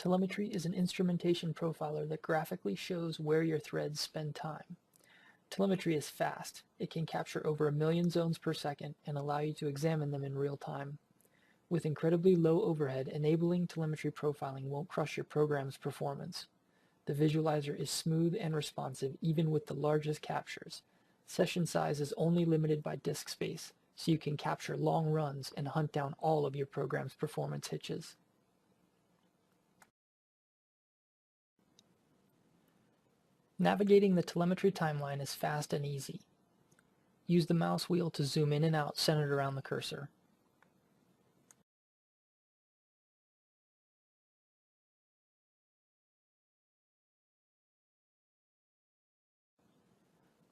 Telemetry is an instrumentation profiler that graphically shows where your threads spend time. Telemetry is fast. It can capture over 1 million zones per second and allow you to examine them in real time. With incredibly low overhead, enabling telemetry profiling won't crush your program's performance. The visualizer is smooth and responsive even with the largest captures. Session size is only limited by disk space, so you can capture long runs and hunt down all of your program's performance hitches. Navigating the telemetry timeline is fast and easy. Use the mouse wheel to zoom in and out centered around the cursor.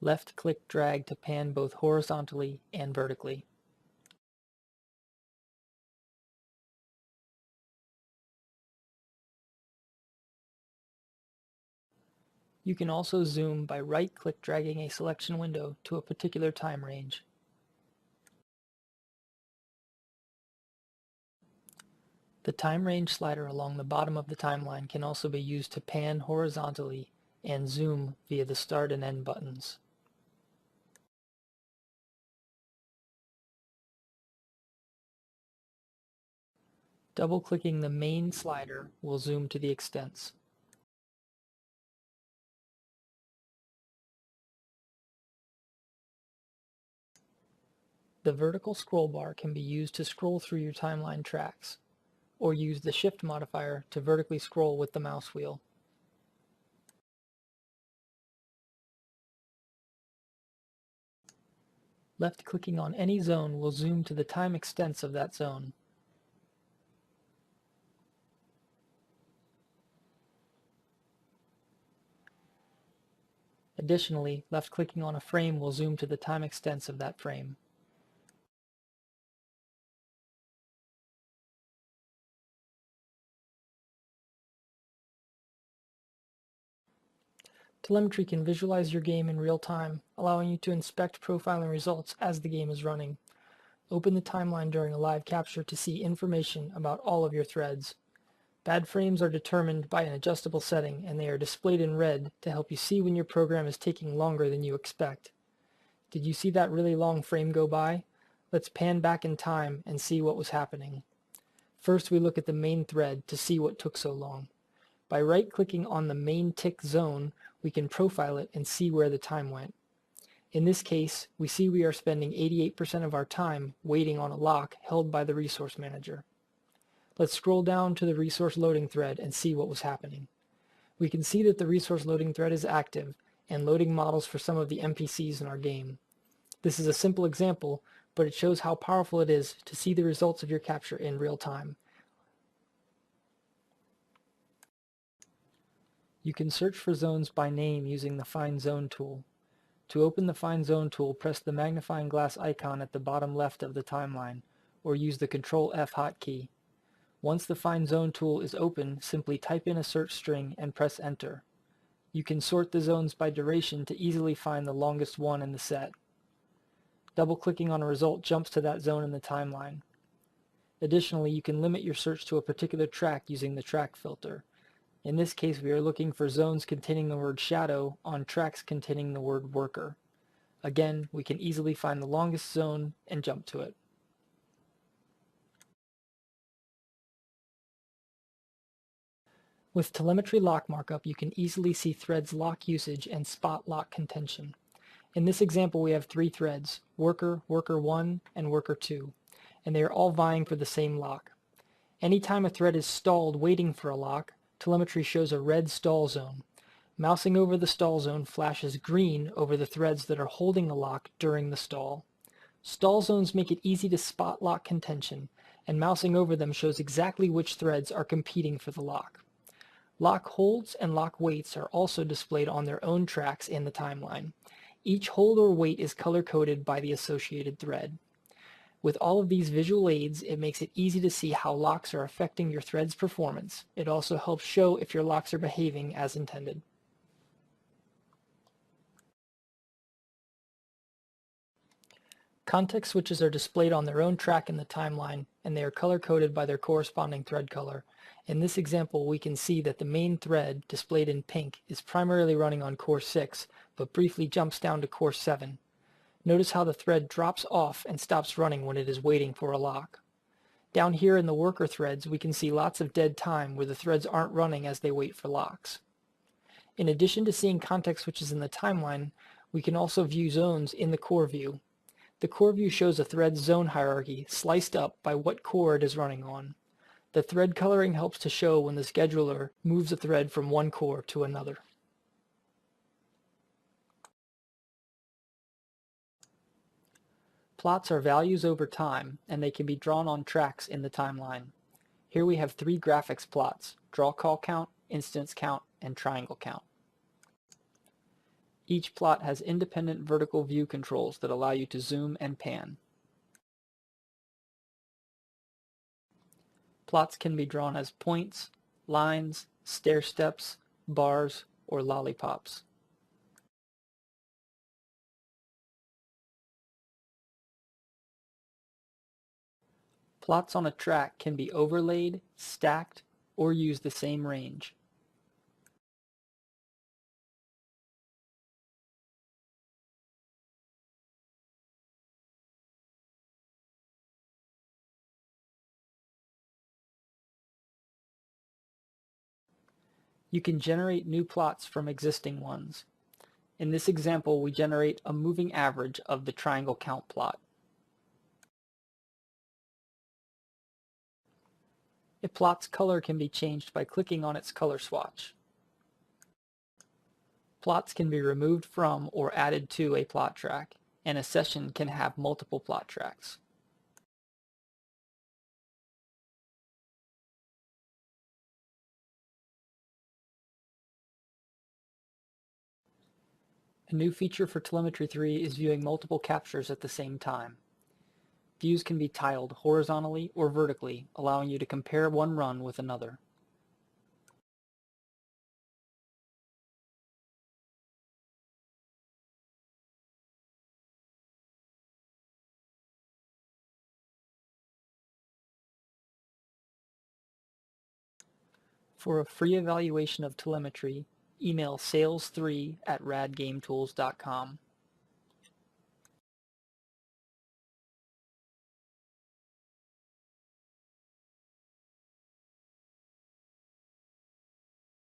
Left-click drag to pan both horizontally and vertically. You can also zoom by right-click dragging a selection window to a particular time range. The time range slider along the bottom of the timeline can also be used to pan horizontally and zoom via the start and end buttons. Double-clicking the main slider will zoom to the extents. The vertical scroll bar can be used to scroll through your timeline tracks, or use the Shift modifier to vertically scroll with the mouse wheel. Left-clicking on any zone will zoom to the time extents of that zone. Additionally, left-clicking on a frame will zoom to the time extents of that frame. Telemetry can visualize your game in real time, allowing you to inspect profiling results as the game is running. Open the timeline during a live capture to see information about all of your threads. Bad frames are determined by an adjustable setting, and they are displayed in red to help you see when your program is taking longer than you expect. Did you see that really long frame go by? Let's pan back in time and see what was happening. First, we look at the main thread to see what took so long. By right-clicking on the main tick zone, we can profile it and see where the time went. In this case, we see we are spending 88% of our time waiting on a lock held by the resource manager. Let's scroll down to the resource loading thread and see what was happening. We can see that the resource loading thread is active and loading models for some of the NPCs in our game. This is a simple example, but it shows how powerful it is to see the results of your capture in real time. You can search for zones by name using the Find Zone tool. To open the Find Zone tool, press the magnifying glass icon at the bottom left of the timeline, or use the Ctrl F hotkey. Once the Find Zone tool is open, simply type in a search string and press Enter. You can sort the zones by duration to easily find the longest one in the set. Double-clicking on a result jumps to that zone in the timeline. Additionally, you can limit your search to a particular track using the track filter. In this case, we are looking for zones containing the word shadow on tracks containing the word worker. Again, we can easily find the longest zone and jump to it. With telemetry lock markup, you can easily see threads lock usage and spot lock contention. In this example, we have 3 threads, worker, worker 1, and worker 2, and they are all vying for the same lock. Anytime a thread is stalled waiting for a lock, telemetry shows a red stall zone. Mousing over the stall zone flashes green over the threads that are holding a lock during the stall. Stall zones make it easy to spot lock contention, and mousing over them shows exactly which threads are competing for the lock. Lock holds and lock waits are also displayed on their own tracks in the timeline. Each hold or wait is color-coded by the associated thread. With all of these visual aids, it makes it easy to see how locks are affecting your thread's performance. It also helps show if your locks are behaving as intended. Context switches are displayed on their own track in the timeline, and they are color-coded by their corresponding thread color. In this example, we can see that the main thread, displayed in pink, is primarily running on core 6, but briefly jumps down to core 7. Notice how the thread drops off and stops running when it is waiting for a lock. Down here in the worker threads, we can see lots of dead time where the threads aren't running as they wait for locks. In addition to seeing context switches in the timeline, we can also view zones in the core view. The core view shows a thread's zone hierarchy sliced up by what core it is running on. The thread coloring helps to show when the scheduler moves a thread from one core to another. Plots are values over time, and they can be drawn on tracks in the timeline. Here we have 3 graphics plots: draw call count, instance count, and triangle count. Each plot has independent vertical view controls that allow you to zoom and pan. Plots can be drawn as points, lines, stair steps, bars, or lollipops. Plots on a track can be overlaid, stacked, or use the same range. You can generate new plots from existing ones. In this example, we generate a moving average of the triangle count plot. A plot's color can be changed by clicking on its color swatch. Plots can be removed from or added to a plot track, and a session can have multiple plot tracks. A new feature for Telemetry 3 is viewing multiple captures at the same time. Views can be tiled horizontally or vertically, allowing you to compare one run with another. For a free evaluation of telemetry, email sales3@radgametools.com.